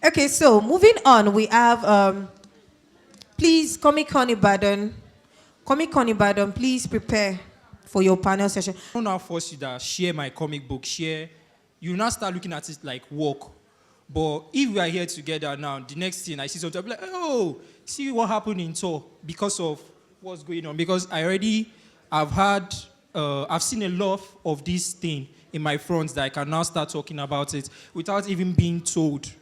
Okay, so moving on, we have please Comic Con Ibadan, please prepare for your panel session. I don't now force you that share my comic book, share. You now start looking at it like work. But if we are here together now, the next thing I see something, I'll be like, oh, see what happened in tour because of what's going on. Because I've seen a lot of this thing in my fronts that I can now start talking about it without even being told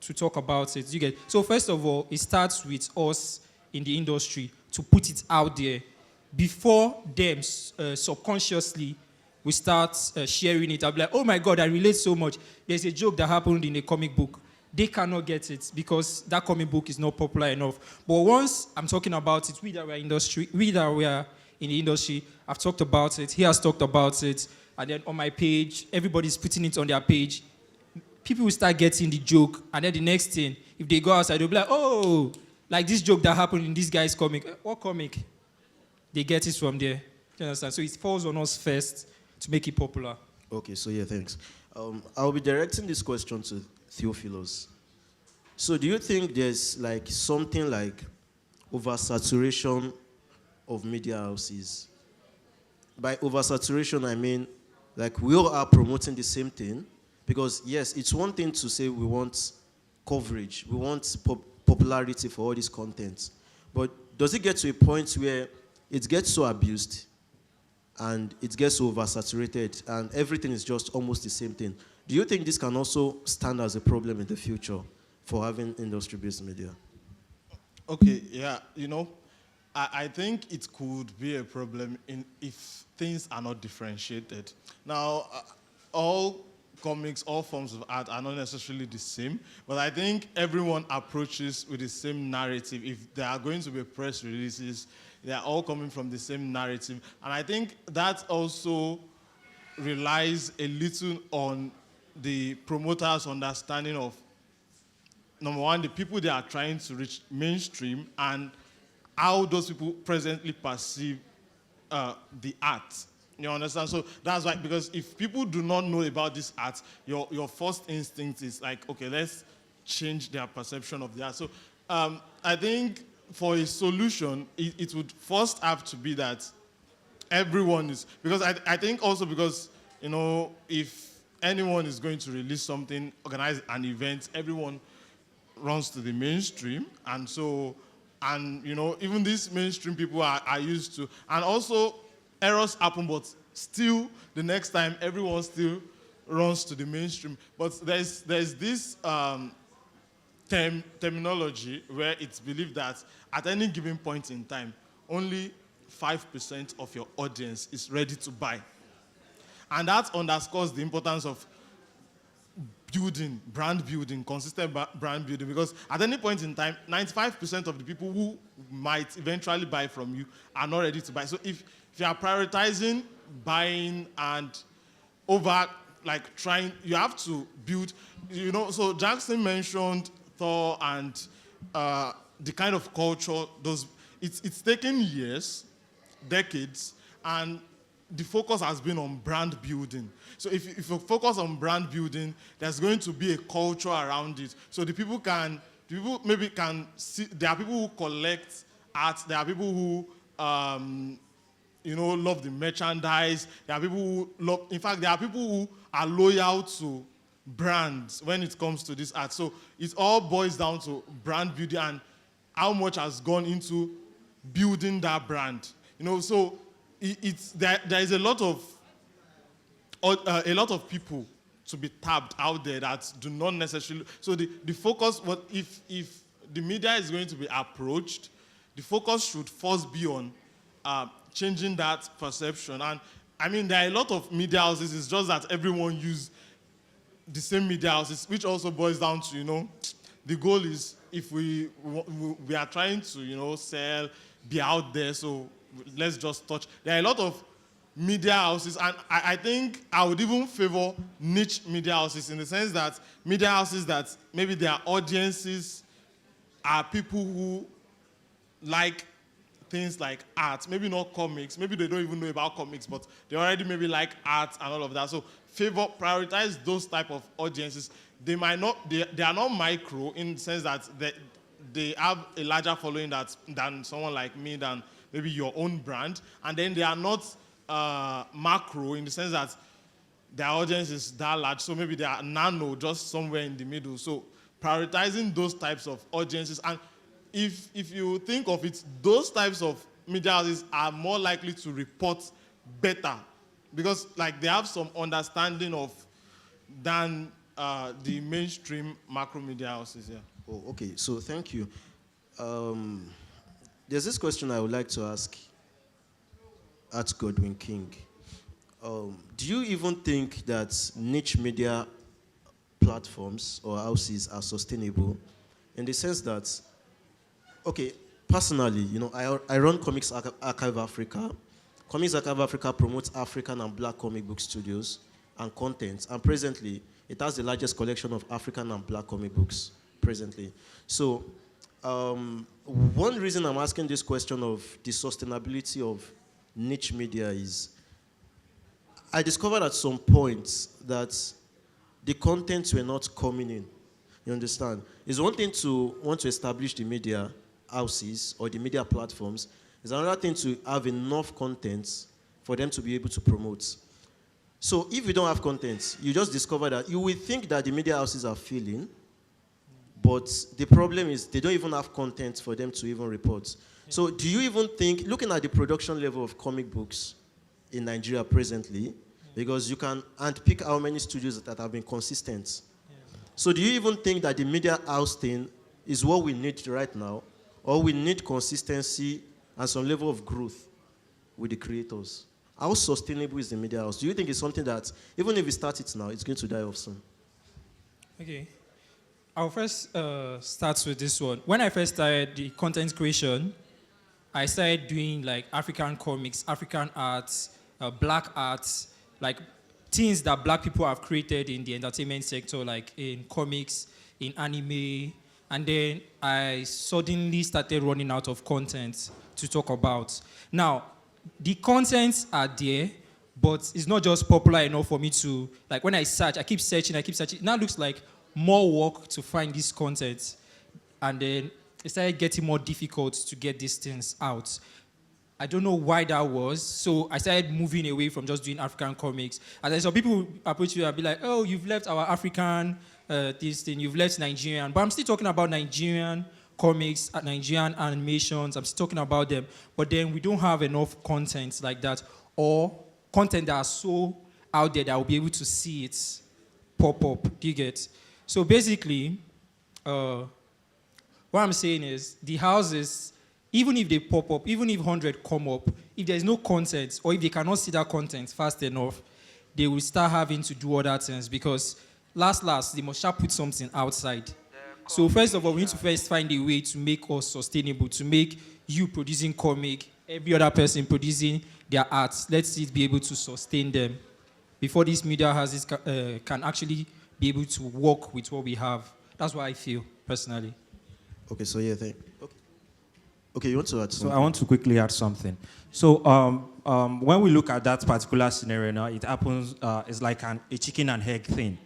to talk about it. You get. So first of all, it starts with us in the industry to put it out there before them subconsciously we start sharing it. I'll be like, oh my God, I relate so much. There's a joke that happened in a comic book. They cannot get it because that comic book is not popular enough. But once I'm talking about it, we that we are in the industry, I've talked about it, he has talked about it, and then on my page, everybody's putting it on their page. People will start getting the joke, and then the next thing, if they go outside, they'll be like, oh, like this joke that happened in this guy's comic. What comic? They get it from there. You understand? So it falls on us first to make it popular. Okay, so yeah, thanks. I'll be directing this question to Theophilus. So do you think there's like something like oversaturation of media houses? By oversaturation, I mean like we all are promoting the same thing. Because yes, it's one thing to say we want coverage, we want popularity for all this content. But does it get to a point where it gets so abused and it gets so oversaturated and everything is just almost the same thing? Do you think this can also stand as a problem in the future for having industry-based media? Okay, yeah, I think it could be a problem if things are not differentiated. Now, all comics, all forms of art are not necessarily the same, but I think everyone approaches with the same narrative. If there are going to be press releases, they are all coming from the same narrative. And I think that also relies a little on the promoter's understanding of, number one, the people they are trying to reach mainstream and how those people presently perceive the art. You understand? So that's why, because if people do not know about this art, your first instinct is like, okay, let's change their perception of the art. So I think for a solution, it would first have to be that everyone is, because I think also because, if anyone is going to release something, organize an event, everyone runs to the mainstream. And so, even these mainstream people are used to, and also errors happen, but still, the next time, everyone still runs to the mainstream. But there's this terminology where it's believed that at any given point in time, only 5% of your audience is ready to buy. And that underscores the importance of brand building, consistent brand building, because at any point in time, 95% of the people who might eventually buy from you are not ready to buy. So if you are prioritizing buying and over like trying, you have to build, so Jackson mentioned Thor and the kind of culture, it's taken years, decades, and the focus has been on brand building. So if you focus on brand building, there's going to be a culture around it. So people maybe can see, there are people who collect art, there are people who love the merchandise, there are people who love, in fact, there are people who are loyal to brands when it comes to this art. So it all boils down to brand building and how much has gone into building that brand. So there is a lot of people to be tapped out there that do not necessarily. So the focus, if the media is going to be approached, the focus should first be on changing that perception. And I mean, there are a lot of media houses. It's just that everyone use the same media houses, which also boils down to the goal is if we are trying to sell, be out there. So let's just touch. There are a lot of media houses, and I think I would even favor niche media houses in the sense that media houses that maybe their audiences are people who like things like art, maybe not comics, maybe they don't even know about comics, but they already maybe like art and all of that. So prioritize those type of audiences. they might not, they are not micro in the sense that they have a larger following than someone like me, than maybe your own brand. And then they are not macro in the sense that their audience is that large. So maybe they are nano, just somewhere in the middle. So prioritizing those types of audiences. And if you think of it, those types of media houses are more likely to report better because like they have some understanding of than the mainstream macro media houses. Yeah. Oh, okay. So thank you. There's this question I would like to ask at Godwin King. Do you even think that niche media platforms or houses are sustainable in the sense that, okay, personally, you know, I run Comics Archive Africa. Comics Archive Africa promotes African and Black comic book studios and content, and presently, it has the largest collection of African and Black comic books presently. So, one reason I'm asking this question of the sustainability of niche media is I discovered at some point that the contents were not coming in. You understand? It's one thing to want to establish the media houses or the media platforms. It's another thing to have enough content for them to be able to promote. So if you don't have content, you just discover that you will think that the media houses are failing, but the problem is they don't even have content for them to even report. Yeah. So do you even think, looking at the production level of comic books in Nigeria presently, because you can handpick how many studios that have been consistent. Yeah. So do you even think that the media house thing is what we need right now, or we need consistency and some level of growth with the creators? How sustainable is the media house? Do you think it's something that, even if we start it now, it's going to die off soon? Okay. I'll first start with this one. When I first started the content creation, I started doing like African comics, African arts, Black arts, like things that Black people have created in the entertainment sector, like in comics, in anime. And then I suddenly started running out of content to talk about. Now, the contents are there, but it's not just popular enough for me to, like when I search, I keep searching. It now looks like more work to find this content. And then it started getting more difficult to get these things out. I don't know why that was. So I started moving away from just doing African comics. And then some people approach you and be like, oh, you've left our African this thing, you've left Nigerian. But I'm still talking about Nigerian comics, Nigerian animations. I'm still talking about them. But then we don't have enough content like that, or content that are so out there that I'll be able to see it pop up. Do you get? So basically, what I'm saying is the houses, even if they pop up, even if 100 come up, if there's no content, or if they cannot see that content fast enough, they will start having to do other things because last, they must put something outside. So first of all, we need to first find a way to make us sustainable, to make you producing comic, every other person producing their art. Let's see it be able to sustain them before these media houses can actually be able to work with what we have. That's what I feel, personally. Okay, so yeah, okay, you want to add something? So I want to quickly add something. So when we look at that particular scenario now, it happens, it's like a chicken and egg thing.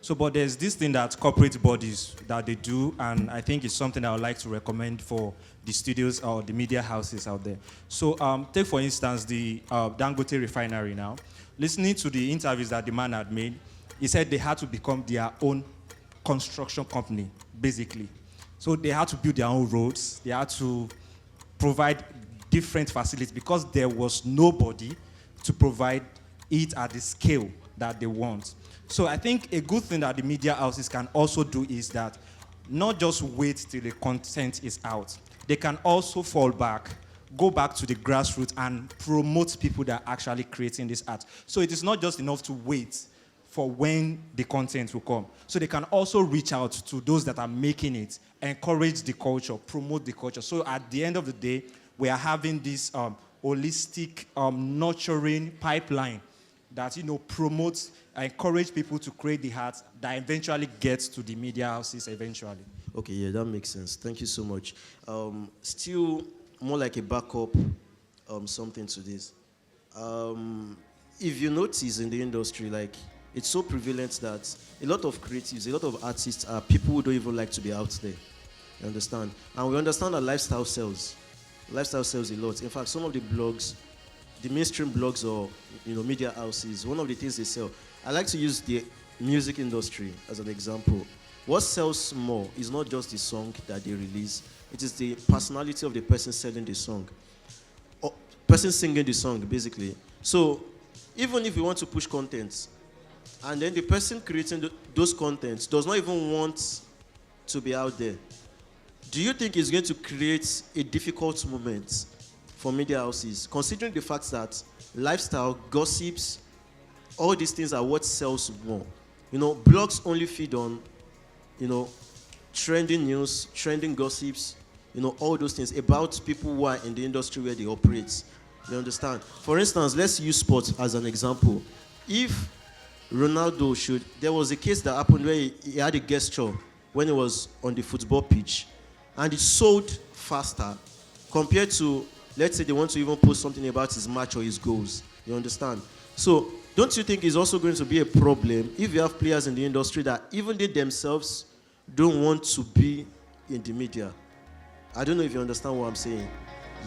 So, but there's this thing that corporate bodies that they do, and I think it's something I would like to recommend for the studios or the media houses out there. So, take for instance the Dangote refinery now. Listening to the interviews that the man had made, he said they had to become their own construction company, basically. So they had to build their own roads. They had to provide different facilities because there was nobody to provide it at the scale that they want. So I think a good thing that the media houses can also do is that not just wait till the content is out. They can also fall back, go back to the grassroots and promote people that are actually creating this art. So it is not just enough to wait for when the content will come. So they can also reach out to those that are making it, encourage the culture, promote the culture. So at the end of the day, we are having this holistic, nurturing pipeline that, promotes, encourage people to create the art that eventually gets to the media houses eventually. Okay, yeah, that makes sense. Thank you so much. Still more like a backup, something to this. If you notice in the industry, like it's so prevalent that a lot of creatives, a lot of artists are people who don't even like to be out there. You understand? And we understand that lifestyle sells. Lifestyle sells a lot. In fact, some of the blogs, the mainstream blogs or media houses, one of the things they sell. I like to use the music industry as an example. What sells more is not just the song that they release, it is the personality of the person selling the song. Or person singing the song, basically. So even if we want to push content, and then the person creating those contents does not even want to be out there, do you think it's going to create a difficult moment for media houses, considering the fact that lifestyle, gossips, all these things are what sells more? Blogs only feed on, trending news, trending gossips, all those things about people who are in the industry where they operate. You understand? For instance, let's use sports as an example. If Ronaldo there was a case that happened where he had a gesture when he was on the football pitch, and it sold faster compared to, let's say they want to even post something about his match or his goals. You understand? So don't you think it's also going to be a problem if you have players in the industry that even they themselves don't want to be in the media? I don't know if you understand what I'm saying.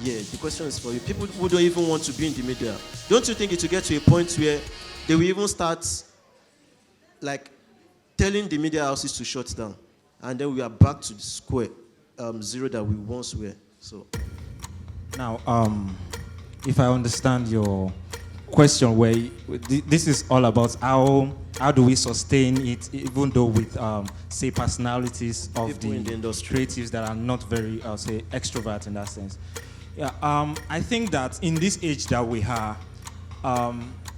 Yeah, the question is for you. People who don't even want to be in the media, don't you think it will get to a point where they will even start like telling the media houses to shut down, and then we are back to the square zero that we once were? So Now, if I understand your question, where this is all about how do we sustain it, even though with say personalities of people in the industry, creatives that are not very say extrovert in that sense. Yeah, I think that in this age that we are,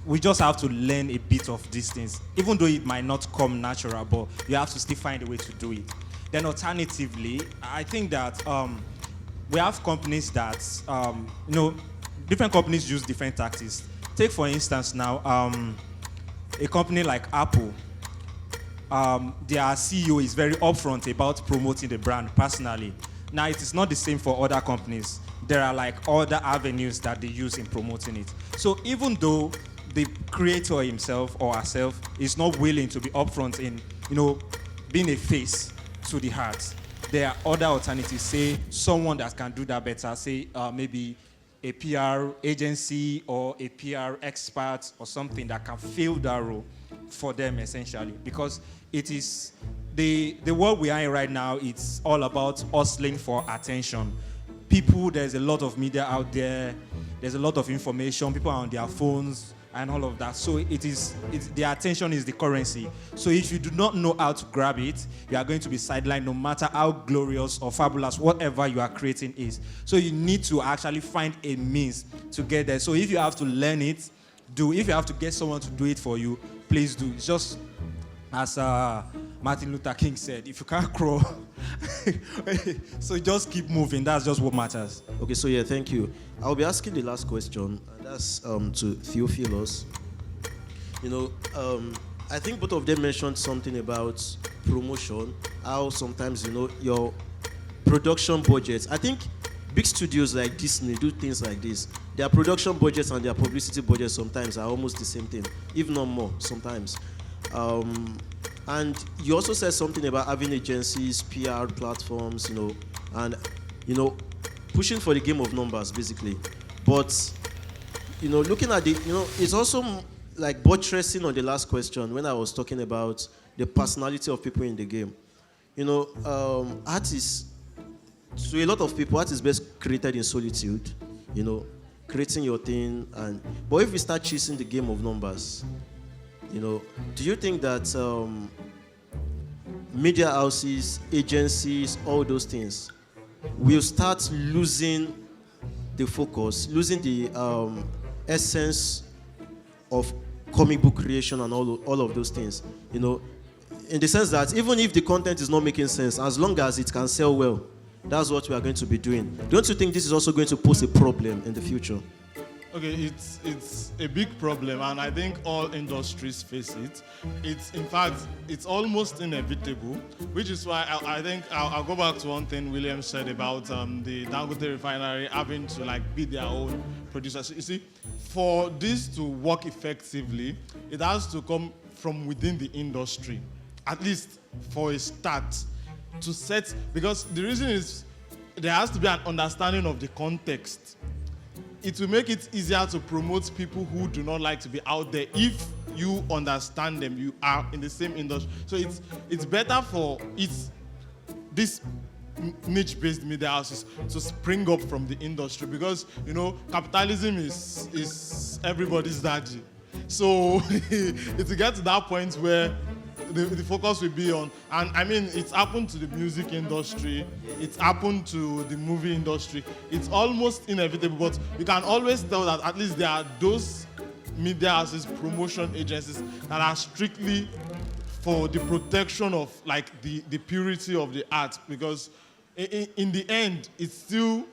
we just have to learn a bit of these things, even though it might not come natural, but you have to still find a way to do it. Then alternatively, I think that we have companies that, different companies use different tactics. Take for instance now, a company like Apple, their CEO is very upfront about promoting the brand personally. Now it is not the same for other companies. There are like other avenues that they use in promoting it. So even though the creator himself or herself is not willing to be upfront in, being a face to the heart, there are other alternatives. Say someone that can do that better. Say maybe a PR agency or a PR expert or something that can fill that role for them essentially, because it is the world we are in right now. It's all about hustling for attention. People, there's a lot of media out there. There's a lot of information. People are on their phones and all of that. So it's the attention is the currency. So if you do not know how to grab it, you are going to be sidelined no matter how glorious or fabulous whatever you are creating is. So you need to actually find a means to get there. So if you have to learn it, do. If you have to get someone to do it for you, please do. It's just as Martin Luther King said, if you can't crawl, so just keep moving. That's just what matters. Okay, so yeah, thank you. I'll be asking the last question, and that's to Theophilus. I think both of them mentioned something about promotion, how sometimes, your production budgets. I think big studios like Disney do things like this. Their production budgets and their publicity budgets sometimes are almost the same thing, if not more sometimes. And you also said something about having agencies, PR platforms, and, pushing for the game of numbers, basically. But, looking at it's also like buttressing on the last question when I was talking about the personality of people in the game. Artists, to a lot of people, art is best created in solitude, creating your thing. But if we start chasing the game of numbers, do you think that media houses, agencies, all those things will start losing the focus, losing the essence of comic book creation and all of those things? In the sense that even if the content is not making sense, as long as it can sell well, that's what we are going to be doing. Don't you think this is also going to pose a problem in the future? Okay, it's a big problem, and I think all industries face it. In fact, it's almost inevitable, which is why I think I'll go back to one thing William said about the Dangote refinery having to be their own producers. You see, for this to work effectively, it has to come from within the industry, at least for a start, to set, because the reason is there has to be an understanding of the context. It will make it easier to promote people who do not like to be out there if you understand them, you are in the same industry. So it's better for this niche-based media houses to spring up from the industry, because capitalism is everybody's daddy. So it's to get to that point where the focus will be on, and I mean, it's happened to the music industry, it's happened to the movie industry. It's almost inevitable, but you can always tell that at least there are those media houses, promotion agencies that are strictly for the protection of like the purity of the art, because in the end, it's still,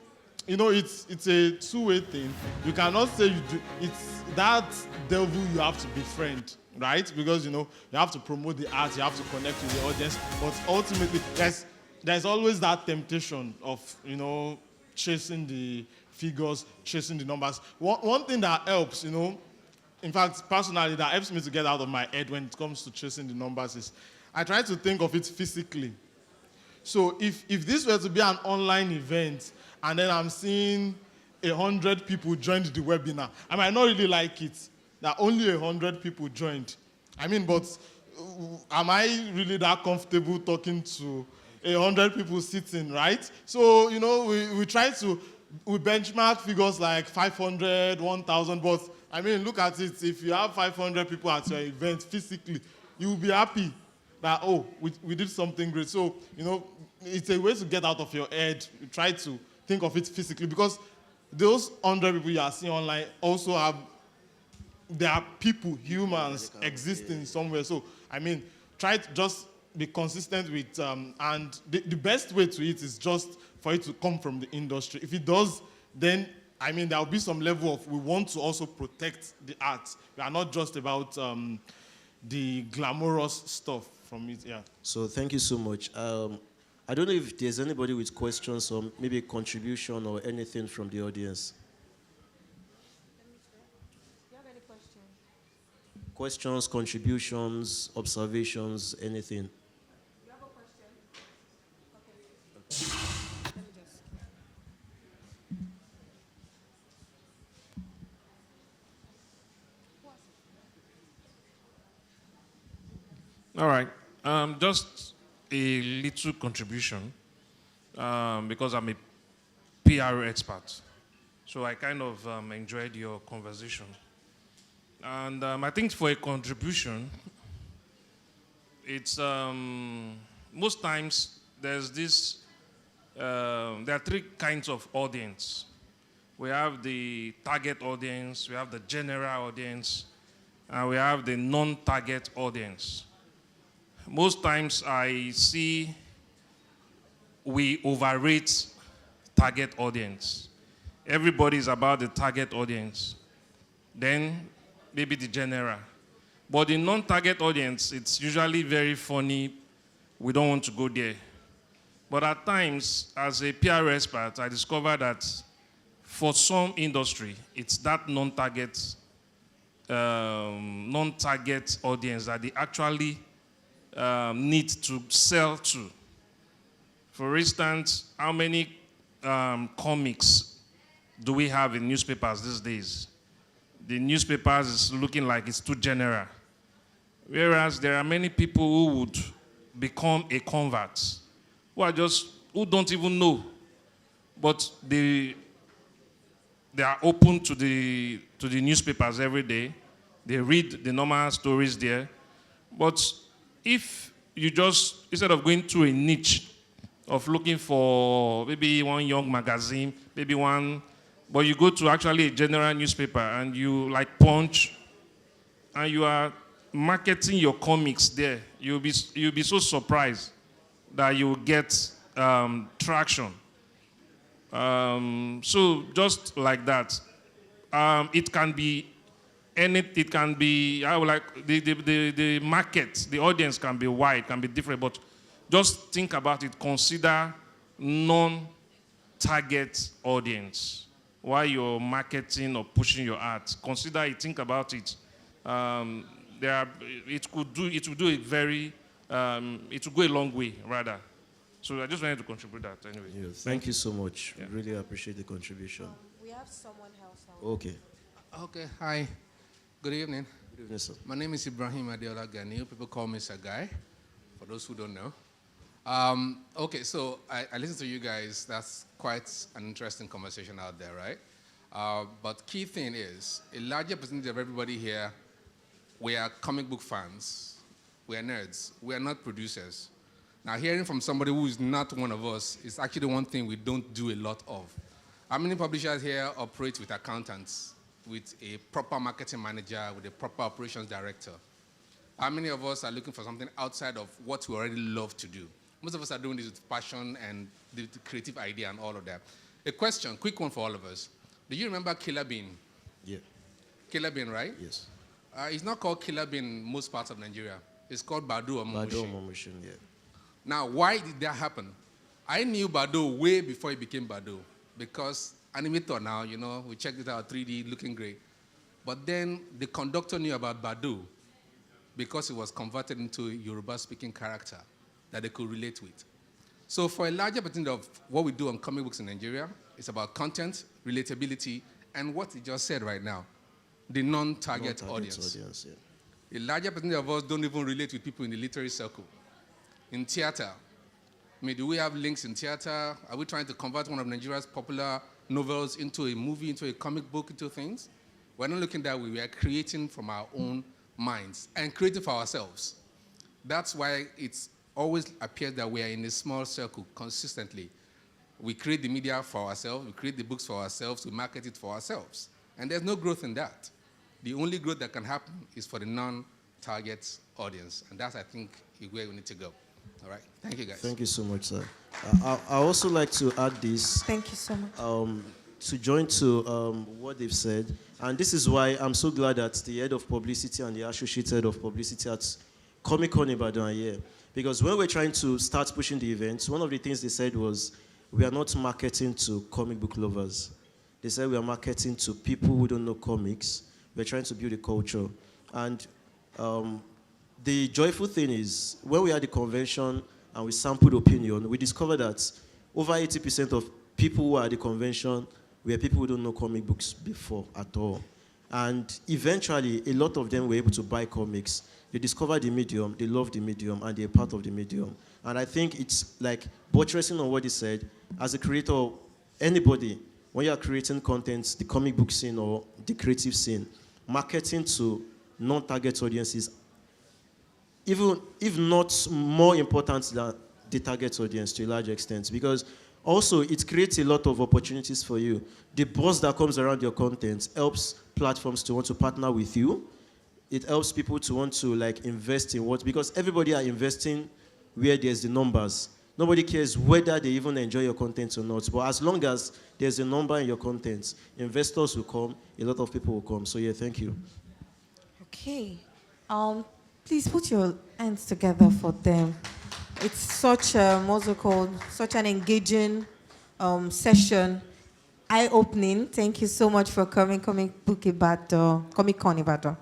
it's a two-way thing. You cannot say you do, it's that devil you have to befriend, right? Because, you have to promote the art, you have to connect with the audience, but ultimately, there's always that temptation of, chasing the figures, chasing the numbers. One thing that helps, in fact, personally, that helps me to get out of my head when it comes to chasing the numbers is I try to think of it physically. So if this were to be an online event and then I'm seeing 100 people joined the webinar, I might not really like it that only 100 people joined. I mean, but am I really that comfortable talking to 100 people sitting, right? So, we try to, we benchmark figures like 500, 1,000, but I mean, look at it. If you have 500 people at your event physically, you will be happy that, oh, we did something great. So, it's a way to get out of your head. You try to think of it physically, because those 100 people you are seeing online also have, there are people, humans existing somewhere. So, I mean, try to just be consistent with, and the best way to it is just for it to come from the industry. If it does, then, I mean, there will be some level of, we want to also protect the art. We are not just about the glamorous stuff from it, yeah. So thank you so much. I don't know if there's anybody with questions or maybe a contribution or anything from the audience. Do you have any questions? Questions, contributions, observations, anything. You have a question? Okay. Let me just. All right. Just a little contribution because I'm a PR expert. So I kind of enjoyed your conversation. And I think for a contribution, it's most times there's this, there are three kinds of audience. We have the target audience, we have the general audience, and we have the non-target audience. Most times I see we overrate target audience. Everybody is about the target audience. Then maybe the general. But the non-target audience, it's usually very funny. We don't want to go there. But at times, as a PR expert, I discover that for some industry, it's that non-target audience that they actually need to sell to. For instance, how many comics do we have in newspapers these days? The newspapers is looking like it's too general. Whereas there are many people who would become a convert, who don't even know, but they are open to the newspapers every day. They read the normal stories there. But if you just, instead of going to a niche of looking for maybe one young magazine, maybe one, but you go to actually a general newspaper and you like Punch, and you are marketing your comics there, you'll be so surprised that you will get traction. So just like that, it can be it can be, I would like, the market, the audience can be wide, can be different, but just think about it. Consider non-target audience while you're marketing or pushing your art. Consider it, think about it. there are, it could do a very, it would go a long way, rather. So I just wanted to contribute that anyway. Yeah, thank you so much. Yeah. Really appreciate the contribution. We have someone else. Okay. Okay, hi. Good evening. Good evening, sir. My name is Ibrahim Adeola Ganil. People call me Sir Guy, for those who don't know. Okay, so I listen to you guys. That's quite an interesting conversation out there, right? But key thing is, a larger percentage of everybody here, we are comic book fans. We are nerds. We are not producers. Now, hearing from somebody who is not one of us is actually one thing we don't do a lot of. How many publishers here operate with accountants, with a proper marketing manager, with a proper operations director? How many of us are looking for something outside of what we already love to do? Most of us are doing this with passion and the creative idea and all of that. A question, quick one for all of us. Do you remember Killer Bean? Yeah. Killer Bean, right? Yes. It's not called Killer Bean in most parts of Nigeria. It's called Badu or Bado Momushin. Momushin, yeah. Now, why did that happen? I knew Badu way before it became Badu, because animator now, you know, we checked it out, 3D, looking great. But then the conductor knew about Badu because it was converted into a Yoruba-speaking character that they could relate with. So for a larger percentage of what we do on comic books in Nigeria, it's about content, relatability, and what he just said right now, the non-target audience. Yeah. A larger percentage of us don't even relate with people in the literary circle. In theater, I mean, do we have links in theater? Are we trying to convert one of Nigeria's popular novels into a movie, into a comic book, into things? We're not looking that way. We are creating from our own minds and creating for ourselves. That's why it's always appears that we are in a small circle consistently. We create the media for ourselves, we create the books for ourselves, we market it for ourselves. And there's no growth in that. The only growth that can happen is for the non-target audience. And that's, I think, where we need to go. All right. Thank you, guys. Thank you so much, sir. I also like to add this. Thank you so much. To join to what they've said. And this is why I'm so glad that the head of publicity and the associate head of publicity at Comic-Con Ibadan are here. Because when we're trying to start pushing the event, one of the things they said was, we are not marketing to comic book lovers. They said we are marketing to people who don't know comics. We're trying to build a culture. And the joyful thing is, when we had the convention and we sampled opinion, we discovered that over 80% of people who are at the convention were people who don't know comic books before at all. And eventually, a lot of them were able to buy comics. They discovered the medium, they love the medium, and they're part of the medium. And I think it's like buttressing on what he said, as a creator, anybody, when you are creating content, the comic book scene or the creative scene, marketing to non-target audiences, even if not more important than the target audience to a large extent, because also it creates a lot of opportunities for you. The buzz that comes around your content helps platforms to want to partner with you. It helps people to want to like invest in what, because everybody are investing where there's the numbers. Nobody cares whether they even enjoy your content or not, but as long as there's a number in your content, investors will come, a lot of people will come. So yeah, thank you. Okay. Please put your hands together for them. It's such a, what's it called, such an engaging session, eye-opening. Thank you so much for coming, Comic-Con Ibadan.